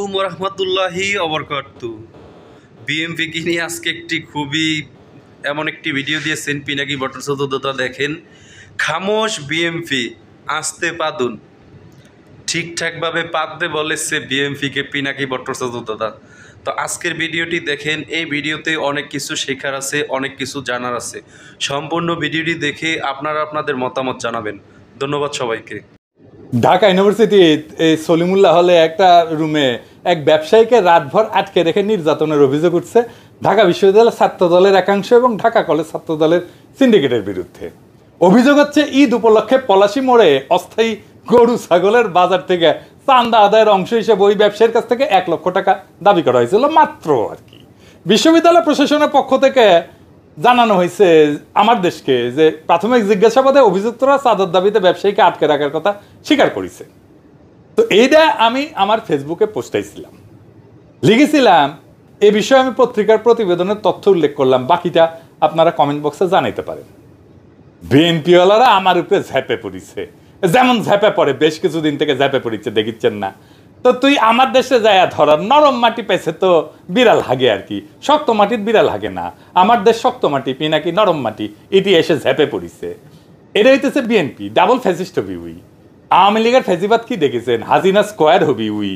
আলাইকুম ওরহমতুল্লাহি অবরকাতু। বিএমপিকে নিয়ে আজকে একটি খুবই এমন একটি ভিডিও দিয়েছেন পিনাকি ভট্টাচার্য। দেখেন, খামোশ বিএমপি আস্তে পাদুন, ঠিকঠাকভাবে পাততে বলেছে বিএমপিকে পিনাকি ভট্টাচার্য। তো আজকের ভিডিওটি দেখেন, এই ভিডিওতে অনেক কিছু শেখার আছে, অনেক কিছু জানার আছে। সম্পূর্ণ ভিডিওটি দেখে আপনারা আপনাদের মতামত জানাবেন। ধন্যবাদ সবাইকে। ঢাকা ইউনিভার্সিটি সলিমুল্লাহ হলে একটা রুমে এক ব্যবসায়ীকে রাতভর আটকে রেখে নির্যাতনের অভিযোগ উঠছে ঢাকা বিশ্ববিদ্যালয়ের ছাত্র দলের একাংশ এবং ঢাকা কলেজ ছাত্র দলের সিন্ডিকেটের বিরুদ্ধে। অভিযোগ হচ্ছে, ঈদ উপলক্ষে পলাশী মোড়ে অস্থায়ী গরু ছাগলের বাজার থেকে চান্দা আদায়ের অংশ হিসেবে ওই ব্যবসায়ীর কাছ থেকে 1 লক্ষ টাকা দাবি করা হয়েছিল মাত্র আর কি। বিশ্ববিদ্যালয় প্রশাসনের পক্ষ থেকে জানানো হয়েছে আমার দেশকে যে প্রাথমিক জিজ্ঞাসাবাদে অভিযুক্তরা চাঁদার দাবিতে ব্যবসায়ীকে আটকে রাখার কথা স্বীকার করেছে। তো এইটা আমি আমার ফেসবুকে পোস্টাইছিলাম, লিখেছিলাম এই বিষয়ে আমি পত্রিকার প্রতিবেদনের তথ্য উল্লেখ করলাম, বাকিটা আপনারা কমেন্ট বক্সে জানাইতে পারেন। বিএনপিওয়ালারা আমার উপরে ঝাঁপে পড়েছে, যেমন ঝাঁপে পড়ে বেশ কিছুদিন থেকে ঝাঁপে পড়েছে, দেখিচ্ছেন না? তো তুই আমার দেশে যায় ধরার নরম মাটি পেয়েছে তো বিড়াল হাগে আর কি, শক্ত মাটির বিড়াল হাগে না। আমার দেশ শক্ত মাটি, পিনাকি নরম মাটি, এটি এসে ঝেপে পড়িছে। এটা হইতেছে BNP, double fascist hobby we. Awami লীগের ফ্যাসিবাদ কি দেখেছেন, হাসিনা স্কোয়ার হবি উই।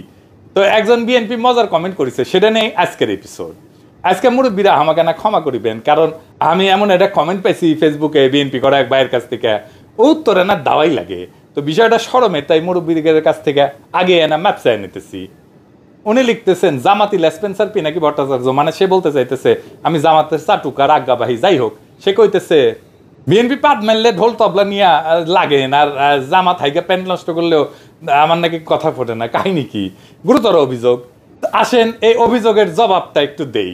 তো একজন বিএনপি মজার কমেন্ট করেছে, সেটা নেই আজকের এপিসোড। আজকে মুরব্বীরা আমাকে না ক্ষমা করিবেন, কারণ আমি এমন একটা কমেন্ট পাইছি ফেসবুকে বিএনপি করা এক ভাইয়ের কাছ থেকে, উত্তরে না দাওয়াই লাগে। তো বিষয়টা সরমে, তাই মুরব্বীদের কাছ থেকে আগে এনা ম্যাপ চাই নিতেছি। উনি লিখতেছেন, জামাতি লেসপেন্সার পিনাকি ভট্টাচার্য, মানে সে বলতে চাইতেছে আমি জামাতের চাটুকার আজ্ঞাবাহী। যাই হোক, সে কইতেছে বিএনপি পাত মারলে ঢোল তবলা নিয়ে লাগেন, আর জামাত হাইকে প্যান্ট নষ্ট করলেও আমার নাকি কথা ফোটে না। কাহিনী কি? গুরুতর অভিযোগ। আসেন এই অভিযোগের জবাবটা একটু দেই।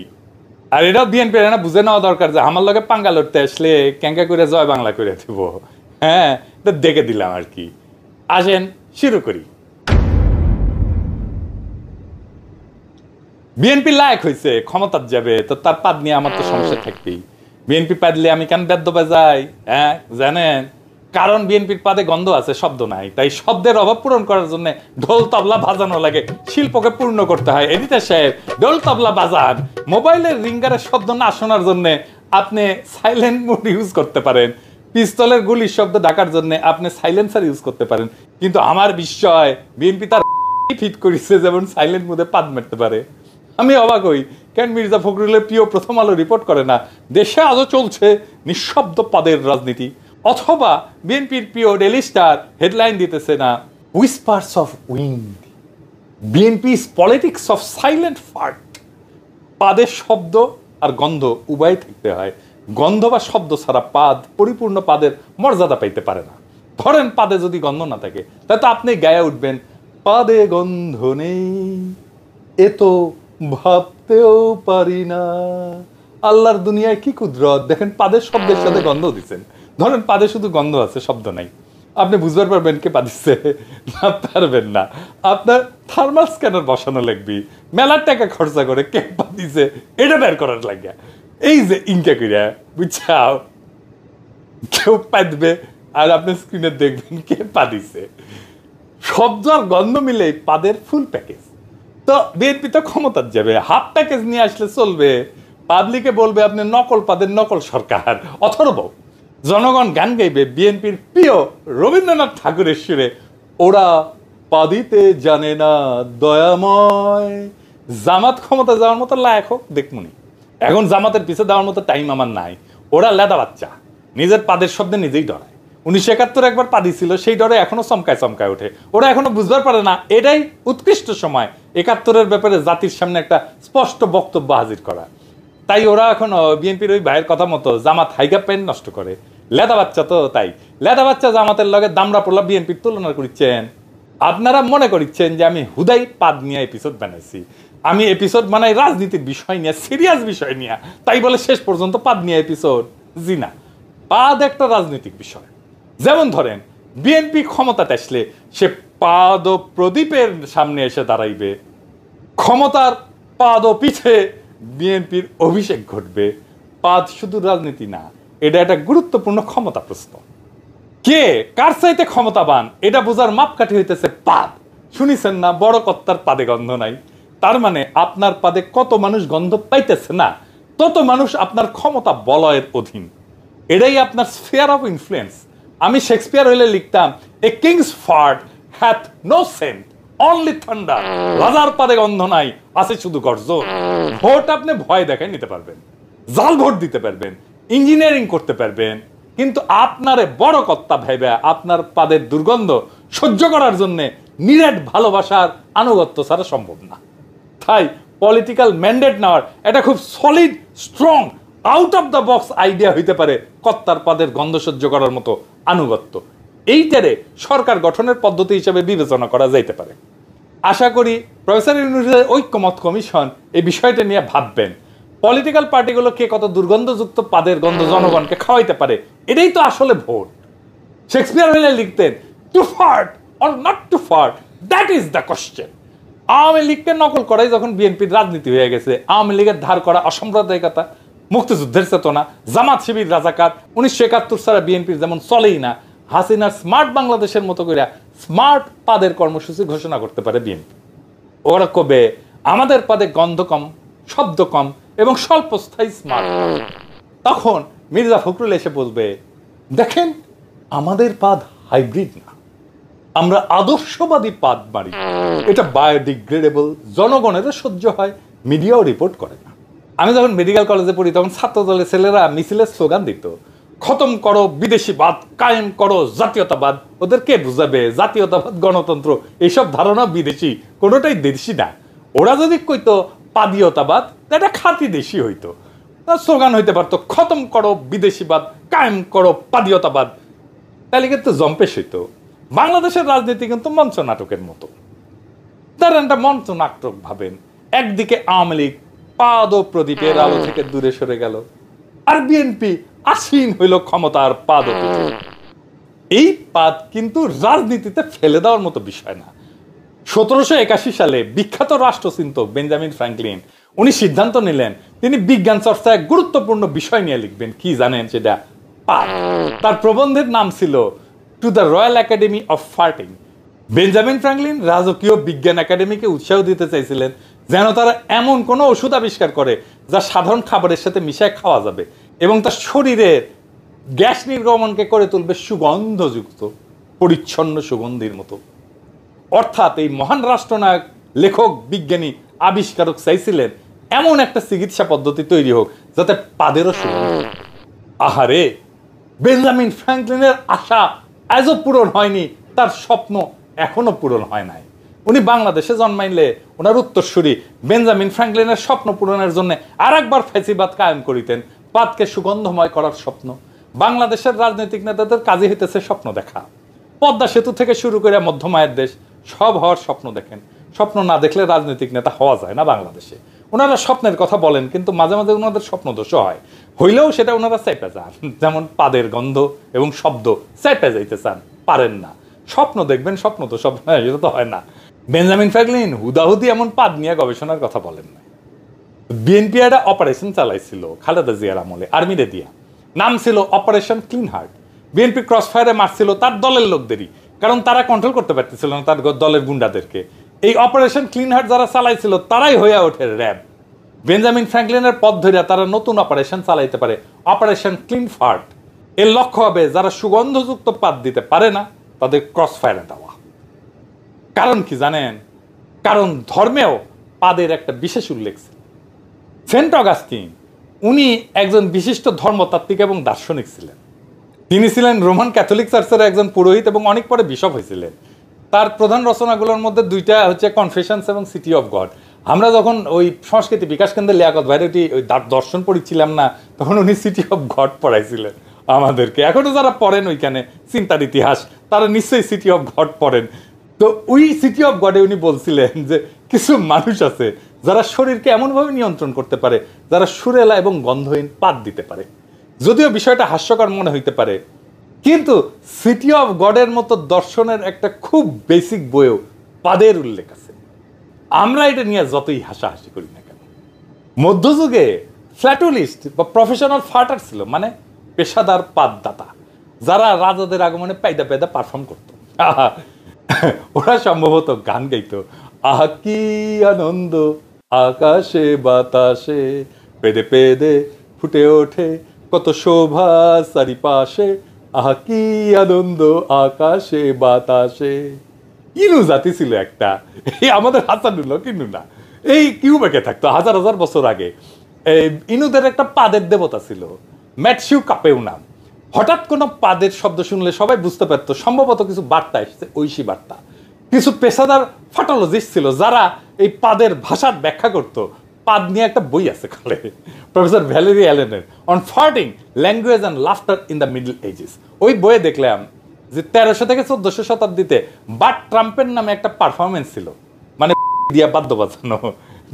আর এটাও বিএনপির না বুঝে নেওয়া দরকার যে আমার লগে পাঙ্গা লড়তে আসলে ক্যাঙ্কা করে জয় বাংলা করে দেব। হ্যাঁ, এটা দেখে দিলাম আর কি। আসেন শুরু করি। বিএনপি লায়ক হয়েছে, ক্ষমতার যাবে, তো তার পাদ নিয়ে আমার তো সমস্যা থাকবেই। বিএনপি পাদলে আমি কেন বেদ্য বাজাই? হ্যাঁ জানেন, কারণ বিএনপির পাদে গন্ধ আছে, শব্দ নাই। তাই শব্দের অভাব পূরণ করার জন্য ঢোল তবলা বাজানো লাগে, শিল্পকে পূর্ণ করতে হয়। এডিটর সাহেব, ঢোল তবলা বাজান। মোবাইলের রিঙ্গারের শব্দ না শোনার জন্য আপনি সাইলেন্ট মোড ইউজ করতে পারেন, পিস্তলের গুলির শব্দ ঢাকার জন্য আপনি সাইলেন্সার ইউজ করতে পারেন। কিন্তু আমার বিষয় বিএনপি তার ফিট করেছে যেমন সাইলেন্ট মোডে পাদ মারতে পারে। আমি অবাক হই, কেন মির্জা ফখরুলের প্রিয় প্রথম আলো রিপোর্ট করে না দেশে আজও চলছে নিঃশব্দ পদের রাজনীতি, অথবা বিএনপির প্রিয় ডেইলি স্টার হেডলাইন দিতেছে না whispers of wind, BNP's politics of silent fart. পাদের শব্দ আর গন্ধ উভয় থাকতে হয়। গন্ধ বা শব্দ ছাড়া পাদ পরিপূর্ণ পাদের মর্যাদা পাইতে পারে না। ধরেন পাদে যদি গন্ধ না থাকে, তাহলে তো আপনি গায়ে উঠবেন পাদে গন্ধ নেই, এ তো ভাবতেও পারি না। আল্লাহর দুনিয়ায় কি কুদরত দেখেন, পাদের শব্দের সাথে গন্ধ দিচ্ছেন। ধরেন পাদে শুধু গন্ধ আছে, শব্দ নাই, আপনি বুঝতে পারবেন কে পাদিচ্ছে না? পারবেন না। আপনার থার্মাল স্ক্যানার বসানো লাগবে, মেলার টাকা খরচা করে কে পাদিছে এটা বের করার লাগে। এই যে ইনকা কইরা বুঝছাও, কেউ পাদবে আর আপনি স্ক্রিনে দেখবেন কে পাদিছে। শব্দ আর গন্ধ মিলে পাদের ফুল প্যাকেজ। তো বিএনপি তো ক্ষমতার যাবে, হাফ প্যাকেজ নিয়ে আসলে চলবে? পাবলিকে বলবে আপনি নকল পাদের নকল সরকার। অথর্ব জনগণ গান গাইবে বিএনপির প্রিয় রবীন্দ্রনাথ ঠাকুরের সুরে, ওরা পাদিতে জানে না দয়াময়। জামাত ক্ষমতা যাওয়ার মতো লায়ক হোক দেখমুনি, এখন জামাতের পিছে দেওয়ার মতো টাইম আমার নাই। ওরা লেদা বাচ্চা, নিজের পাদের শব্দে নিজেই ডরায়। 1971 একবার পাদি ছিল, সেই ডরে এখনো চমকায় চমকায় ওঠে। ওরা এখনো বুঝবার পারে না এটাই উৎকৃষ্ট সময় 71-এর ব্যাপারে জাতির সামনে একটা স্পষ্ট বক্তব্য হাজির করা। তাই ওরা এখন বিএনপির ওই ভাইয়ের কথা মতো জামাত হাইগা প্যান্ট নষ্ট করে। লেদা বাচ্চা তো, তাই লেদা বাচ্চা জামাতের লগে দামড়া পোলা বিএনপির তুলনা করছেন। আপনারা মনে করছেন যে আমি হুদাই পাদ নিয়ে এপিসোড বানাইছি। আমি এপিসোড বানাই রাজনীতির বিষয় নিয়ে, সিরিয়াস বিষয় নিয়ে, তাই বলে শেষ পর্যন্ত পাদ নিয়ে এপিসোড? জি না, পাদ একটা রাজনৈতিক বিষয়। যেমন ধরেন বিএনপি ক্ষমতাতে আসলে সে পাদ ও প্রদীপের সামনে এসে দাঁড়াইবে, ক্ষমতার পাদ ও পিছে বিএনপির অভিষেক ঘটবে। পাদ শুধু রাজনীতি না, এটা একটা গুরুত্বপূর্ণ ক্ষমতা প্রশ্ন। কে কার চাইতে ক্ষমতাবান এটা বোঝার মাপকাঠি হইতেছে পাদ। শুনিছেন না, বড় কর্তার পাদে গন্ধ নাই। তার মানে আপনার পাদে কত মানুষ গন্ধ পাইতেছে না, তত মানুষ আপনার ক্ষমতা বলয়ের অধীন। এটাই আপনার স্ফিয়ার অফ ইনফ্লুয়েন্স। আমি শেক্সপিয়ার হইলে লিখতাম, a king's fart hath no scent, only thunder. রাজার পাদে গন্ধ নাই, আছে শুধু গর্জন। ভোট আপনি ভয় দেখায় নিতে পারবেন, জাল ভোট দিতে পারবেন, ইঞ্জিনিয়ারিং করতে পারবেন, কিন্তু আপনারে বড় কর্তা ভেবে আপনার পাদের দুর্গন্ধ সহ্য করার জন্য নিরেট ভালোবাসার আনুগত্য ছাড়া সম্ভব না। তাই পলিটিক্যাল ম্যান্ডেট নেওয়ার এটা খুব solid, strong, out of the box idea হইতে পারে কর্তার পাদের গন্ধ সহ্য করার মতো আনুগত্য। এইটারে সরকার গঠনের পদ্ধতি হিসেবে বিবেচনা করা যাইতে পারে। আশা করি প্রফেসর ইউনূসের ঐক্যমত কমিশন এই বিষয়টা নিয়ে ভাববেন। পলিটিক্যাল পার্টিগুলো কে কত দুর্গন্ধযুক্ত পাদের গন্ধ জনগণকে খাওয়াইতে পারে, এটাই তো আসলে ভোট। শেক্সপিয়ার হইলে লিখতেন, to fart or not to fart, that is the question. Awami লীগকে নকল করাই যখন বিএনপির রাজনীতি হয়ে গেছে, আওয়ামী লীগের ধার করা অসাম্প্রদায়িকতা, মুক্তিযুদ্ধের চেতনা, জামাত শিবির রাজাকার, 1971 ছাড়া বিএনপির যেমন চলেই না, হাসিনার স্মার্ট বাংলাদেশের মতো করে স্মার্ট পাদের কর্মসূচি ঘোষণা করতে পারে বিএনপি। ওরা কবে আমাদের পাদে গন্ধ কম, শব্দ কম এবং স্বল্পস্থায়ী স্মার্ট। তখন মির্জা ফখরুল এসে বলবে, দেখেন আমাদের পাদ হাইব্রিড না, আমরা আদর্শবাদী পাদ মারি, এটা বায়োডিগ্রেডেবল, জনগণেরও সহ্য হয়, মিডিয়াও রিপোর্ট করে না। আমি যখন মেডিকেল কলেজে পড়ি তখন ছাত্র দলের ছেলেরা মিছিলের স্লোগান দিত, খতম করো বিদেশিবাদ, কায়েম করো জাতীয়তাবাদ। ওদের কে বুঝাবে জাতীয়তাবাদ, গণতন্ত্র এইসব ধারণা বিদেশি, কোনোটাই দেশি না। ওরা যদি কইতো পাদীয়তাবাদ, এটা খাঁটি দেশি হইতো। স্লোগান হইতে পারতো খতম করো বিদেশিবাদ, কায়েম করো পাদীয়তাবাদ, তাহলে কিন্তু জম্পেশ হইতো। বাংলাদেশের রাজনীতি কিন্তু মঞ্চ নাটকের মতো। তার একটা মঞ্চ নাটক ভাবেন, একদিকে আওয়ামী লীগ পাদ ও প্রদীপের আলো থেকে দূরে সরে গেল, আর বিএনপি আসীন হইল ক্ষমতার পাদ। এই পাদ কিন্তু রাজনীতিতে ফেলে দেওয়ার মতো বিষয় না। 1781 সালে বিখ্যাত রাষ্ট্রচিন্তক বেঞ্জামিন ফ্র্যাঙ্কলিন উনি সিদ্ধান্ত নিলেন তিনি বিজ্ঞান চর্চায় এক গুরুত্বপূর্ণ বিষয় নিয়ে লিখবেন। কি জানেন সেটা? পাদ। তার প্রবন্ধের নাম ছিল to the royal academy of ফার্টিং। Benjamin Franklin রাজকীয় বিজ্ঞান একাডেমিকে উৎসাহ দিতে চাইছিলেন যেন তারা এমন কোনো ওষুধ আবিষ্কার করে যা সাধারণ খাবারের সাথে মিশায় খাওয়া যাবে এবং তার শরীরের গ্যাস নির্গমনকে করে তুলবে সুগন্ধযুক্ত, পরিচ্ছন্ন সুগন্ধির মতো। অর্থাৎ এই মহান রাষ্ট্রনায়ক, লেখক, বিজ্ঞানী, আবিষ্কারক চাইছিলেন এমন একটা চিকিৎসা পদ্ধতি তৈরি হোক যাতে পাদেরও সুগন্ধ। আহারে, বেঞ্জামিন ফ্র্যাঙ্কলিনের আশা আজও পূরণ হয়নি, তার স্বপ্ন এখনো পূরণ হয় নাই। উনি বাংলাদেশে জন্মাইলে ওনার উত্তরসূরি বেঞ্জামিন ফ্র্যাঙ্কলিনের স্বপ্ন পূরণের জন্য আর একবার ফ্যাসিবাদ কায়েম করিতেন, পাদকে সুগন্ধময় করার স্বপ্ন। বাংলাদেশের রাজনৈতিক নেতাদের কাজই হইতেছে স্বপ্ন দেখা। পদ্মা সেতু থেকে শুরু করে মধ্যমায়ের দেশ সব হওয়ার স্বপ্ন দেখেন। স্বপ্ন না দেখলে রাজনৈতিক নেতা হওয়া যায় না বাংলাদেশে। ওনারা স্বপ্নের কথা বলেন কিন্তু মাঝে মাঝে ওনাদের স্বপ্ন দোষ হয়, হইলেও সেটা ওনারা চাইপে যান। যেমন পাদের গন্ধ এবং শব্দ চাইপে যাইতে চান, পারেন না। স্বপ্ন দেখবেন, স্বপ্ন তো স্বপ্ন, এটা তো হয় না। বেঞ্জামিন ফ্র্যাঙ্কলিন হুদাহুদি এমন পাদ নিয়ে গবেষণার কথা বলেন না। বিএনপি একটা অপারেশন চালাইছিল খালেদা জিয়ার আমলে, আর্মিরে দিয়া, নাম ছিল operation clean heart. BNP cross ফায়ারে মারছিল তার দলের লোকদেরই, কারণ তারা কন্ট্রোল করতে পারতেছিল না তার দলের গুন্ডাদেরকে। এই অপারেশন ক্লিন হার্ট যারা চালাইছিল তারাই হয়ে ওঠে র্যাব। বেঞ্জামিন ফ্র্যাঙ্কলিনের পথ ধরে তারা নতুন অপারেশন চালাইতে পারে, অপারেশন ক্লিন ফার্ট। এর লক্ষ্য হবে যারা সুগন্ধযুক্ত পাদ দিতে পারে না তাদের ক্রস ফায়ারে দেওয়া। কারণ কি জানেন? কারণ ধর্মেও পাদের একটা বিশেষ উল্লেখ ছিল। সেন্ট অগাস্টিন উনি একজন বিশিষ্ট ধর্মতাত্ত্বিক এবং দার্শনিক ছিলেন। তিনি ছিলেন রোমান ক্যাথলিক চার্চের একজন পুরোহিত এবং অনেক পরে বিশপ হয়েছিলেন। তার প্রধান রচনাগুলোর মধ্যে দুইটা হচ্ছে কনফেশনস এবং সিটি অফ গড। আমরা যখন ওই সংস্কৃতি বিকাশ কেন্দ্রে লিয়াকত ভাইরটি ওই দর্শন পড়িছিলাম না, তখন উনি সিটি অফ গড পড়াইছিলেন আমাদেরকে। এখনো যারা পড়েন ওইখানে চিন্তার ইতিহাস, তারা নিশ্চয়ই সিটি অফ গড পড়েন। তো ওই সিটি অফ গডে উনি বলছিলেন যে কিছু মানুষ আছে যারা শরীরকে এমনভাবে নিয়ন্ত্রণ করতে পারে, যারা সুরেলা এবং গন্ধহীন পাদ দিতে পারে। যদিও বিষয়টা হাস্যকর মনে হইতে পারে, কিন্তু সিটি অফ গডের মতো দর্শনের একটা খুব বেসিক বইয়েও পাদের উল্লেখ আছে। আমরা এটা নিয়ে যতই হাসাহাসি করি না কেন, মধ্যযুগে ফ্ল্যাটুলিস্ট বা প্রফেশনাল ফার্টার ছিল, মানে পেশাদার পাদদাতা, যারা রাজাদের আগমনে পায়দা পায়দা পারফর্ম করতো। ওরা সম্ভবত গান গাইতো, আহা কি আনন্দ আকাশে বাতাসে পেদে পেদে ফুটে ওঠে কত শোভা চারিপাশে আহা কি আনন্দ আকাশে বাতাসে। ইনু জাতি ছিল একটা, এই আমাদের হাসানুল্লাহ কিনু না, এই কিউবেকে থাকতো হাজার হাজার বছর আগে। এই ইনুদের একটা পাদের দেবতা ছিল, ম্যাটসিউ কাপেউ নাম। হঠাৎ কোনো পাদের শব্দ শুনলে সবাই বুঝতে পারতো সম্ভবত কিছু বার্তা এসেছে, ঐশী বার্তা। কিছু পেশাদার ফাটোলজিস্ট ছিল যারা এই পাদের ভাষার ব্যাখ্যা করত। পাদ নিয়ে একটা বই আছে কালে, প্রফেসর ভ্যালেরি অ্যালেনের on farting language and laughter in the middle ages. ওই বইয়ে দেখলাম যে 1300 থেকে 1400 শতাব্দীতে বাট ট্রাম্পের নামে একটা পারফরমেন্স ছিল, মানে দিয়া বাদ্য বাজানো।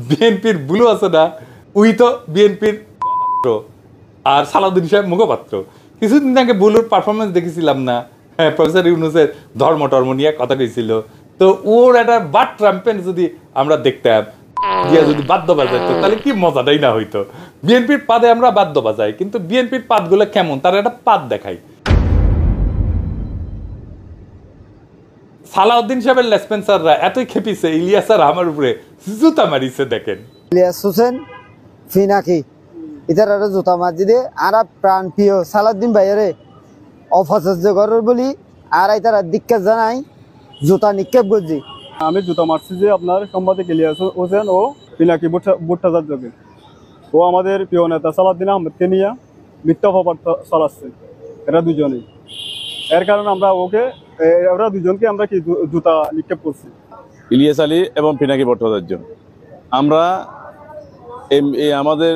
বিএনপির বুলু আছে না, উই তো বিএনপির আর সালাউদ্দিন সাহেব মুখপাত্র। কিছুদিন আগে বুলুর পারফরমেন্স দেখেছিলাম না, হ্যাঁ, প্রফেসর ইউনুসের ধর্ম টর্ম নিয়ে কথা কইছিল। তো ওর একটা বাট ট্রাম্পেন যদি আমরা দেখতাম গিয়া যদি বাদ্য বাজাইতো তাহলে কি মজাটাই না হইতো। বিএনপির পাদে আমরা বাদ্য বাজাই, কিন্তু বিএনপির পাদগুলো কেমন তার একটা পাদ দেখাই। সালাউদ্দিন সাহেবের লেসপেন্সাররা এতই খেপিছে ইলিয়াস আর আমার উপরে জুতা মারিছে দেখেন। ইলিয়াস হোসেন ফিনাকি ইতার আর জুতা মারি দিয়ে আর প্রাণ প্রিয় সালাউদ্দিন ভাইয়ারে অপচর্য করার বলি আর ইতার দিক্কাত জানাই জুতা নিক্ষেপ করছি। আমি জুতা মারছি যে আপনার সাংবাদিক ইলিয়াস হোসেন ও পিনাকি ভট্টাচার্যকে। ও আমাদের প্রিয় নেতা সালাউদ্দিন আহমেদকে নিয়ে মিথ্যা অপবাদ চালাচ্ছে, এরা দুজনেই। এর কারণে আমরা ওরা দুজনকে আমরা কি জুতা নিক্ষেপ করছি। ইলিয়াস আলী এবং পিনাকি ভট্টাচার্য, আমরা আমাদের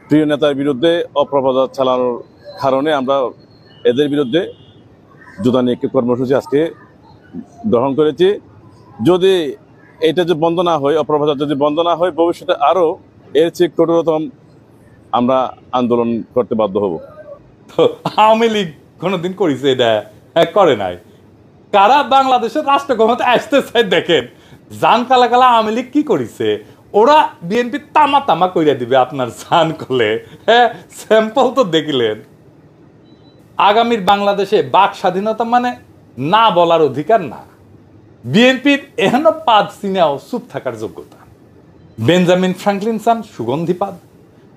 প্রিয় নেতার বিরুদ্ধে অপপ্রচার চালানোর কারণে আমরা এদের বিরুদ্ধে জুতা নিক্ষেপ কর্মসূচি আজকে গ্রহণ করেছি। যদি এটা যে বন্ধ না হয়, অপপ্রচার যদি বন্ধ না হয়, ভবিষ্যতে আরও এর চেয়ে কঠোরতম আমরা আন্দোলন করতে বাধ্য হব। তো আওয়ামী লীগ কোনোদিন করেছে এটা? করে নাই। কারা বাংলাদেশের রাষ্ট্র ক্ষমতা আসতে চাই দেখেন, জান কালা কালা আওয়ামী লীগ কি করেছে, ওরা বিএনপি তামা তামা কইরা দিবে আপনার জান করলে। হ্যাঁ, স্যাম্পল তো দেখিলেন। আগামীর বাংলাদেশে বাক স্বাধীনতা মানে না বলার অধিকার না। বিএনপির এখনো পাদ চিনাও চুপ থাকার যোগ্যতা। বেঞ্জামিন ফ্রাঙ্কলিন চান সুগন্ধি পাদ,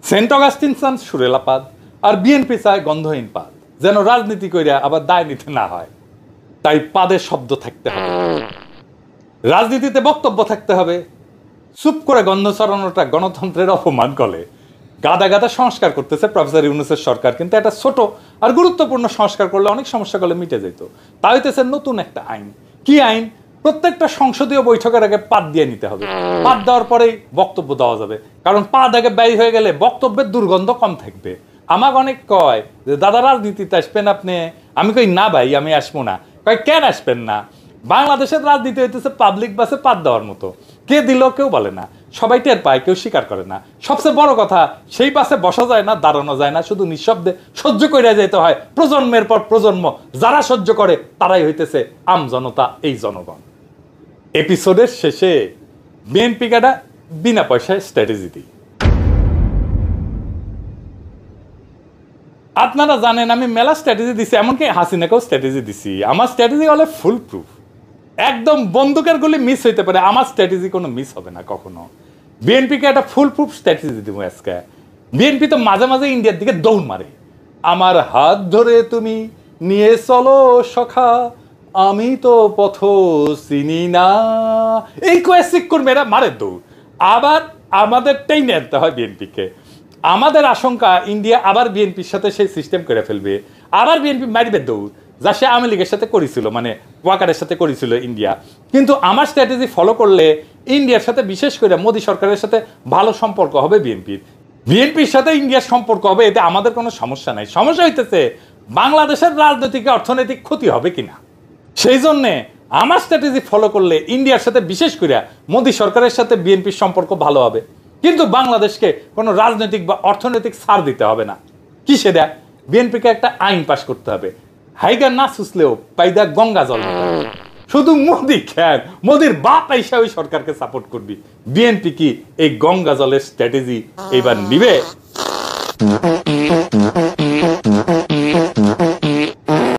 সেন্ট অগাস্টিন চান সুরেলা পাদ, আর বিএনপি চায় গন্ধহীন পাদ, যেন রাজনীতি কইরা আবার দায় নিতে না হয়। তাই পাদের শব্দ থাকতে হবে, রাজনীতিতে বক্তব্য থাকতে হবে। চুপ করে গন্ধ ছড়ানোটা গণতন্ত্রের অপমান করে। গাদা গাদা সংস্কার করতেছে প্রফেসর ইউনুসের সরকার, কিন্তু একটা ছোট আর গুরুত্বপূর্ণ সংস্কার করলে অনেক সমস্যা করলে মিটে যেত। তা হইতেছে নতুন একটা আইন। কি আইন? প্রত্যেকটা সংসদীয় বৈঠকের আগে পাদ দিয়ে নিতে হবে। পাদ দেওয়ার পরেই বক্তব্য দেওয়া যাবে, কারণ পাদ আগে ব্যয় হয়ে গেলে বক্তব্যের দুর্গন্ধ কম থাকবে। আমাকে অনেক কয় যে দাদা রাজনীতিতে আসবেন আপনি? আমি কই না ভাই, আমি আসবো না। কয় কেন আসবেন না? বাংলাদেশের রাজনীতি হইতেছে পাবলিক বাসে পাদ দেওয়ার মতো, কে দিল কেউ বলে না, সবাই টের পায়, কেউ স্বীকার করে না। সবচেয়ে বড় কথা, সেই বাসে বসা যায় না, দাঁড়ানো যায় না, শুধু নিঃশব্দে সহ্য করে যেতে হয় প্রজন্মের পর প্রজন্ম। যারা সহ্য করে তারাই হইতেছে আম জনতা, এই জনগণ। এপিসোডের শেষে বিএনপি কাটা বিনা পয়সায় স্ট্র্যাটেজি দিই। আপনারা জানেন আমি মেলা স্ট্র্যাটেজি দিছি, এমনকি হাসিনাকেও স্ট্র্যাটেজি দিছি। আমার স্ট্র্যাটেজি হলে ফুল প্রুফ, একদম বন্দুকের গুলি মিস হইতে পারে, আমার স্ট্র্যাটেজি কোনো মিস হবে না কখনো। বিএনপিকে একটা ফুল প্রুফ স্ট্র্যাটেজি দিব আজকে। বিএনপি তো মাঝে মাঝে ইন্ডিয়ার দিকে দৌড় মারে, আমার হাত ধরে তুমি নিয়ে চলো সখা, আমি তো পথ চিনি না, এই কোয়েসিক করবে, এরা মারে দৌড়। আবার আমাদেরটাই নিতে হয় বিএনপিকে। আমাদের আশঙ্কা ইন্ডিয়া আবার বিএনপির সাথে সেই সিস্টেম করে ফেলবে, আবার বিএনপি মারবে দৌড়, যা সে আওয়ামী লীগের সাথে করেছিল, মানে ওয়াকারের সাথে করেছিল ইন্ডিয়া। কিন্তু আমার স্ট্র্যাটেজি ফলো করলে ইন্ডিয়ার সাথে, বিশেষ করে মোদী সরকারের সাথে ভালো সম্পর্ক হবে বিএনপির। বিএনপির সাথে ইন্ডিয়ার সম্পর্ক হবে, এতে আমাদের কোনো সমস্যা নাই। সমস্যা হইতেছে বাংলাদেশের রাজনৈতিক অর্থনৈতিক ক্ষতি হবে কিনা। সেই জন্যে আমার স্ট্র্যাটেজি ফলো করলে ইন্ডিয়ার সাথে, বিশেষ করে মোদী সরকারের সাথে বিএনপির সম্পর্ক ভালো হবে, কিন্তু বাংলাদেশকে কোনো রাজনৈতিক বা অর্থনৈতিক ছাড় দিতে হবে না। কি সেটা? বিএনপিকে একটা আইন পাশ করতে হবে, হাইগা না সুসলেও পাইদা গঙ্গা জল। শুধু মোদি খেয়াল, মোদির বাপ আইসা ওই সরকারকে সাপোর্ট করবি। বিএনপি কি এই গঙ্গা জলের স্ট্র্যাটেজি এবার নিবে?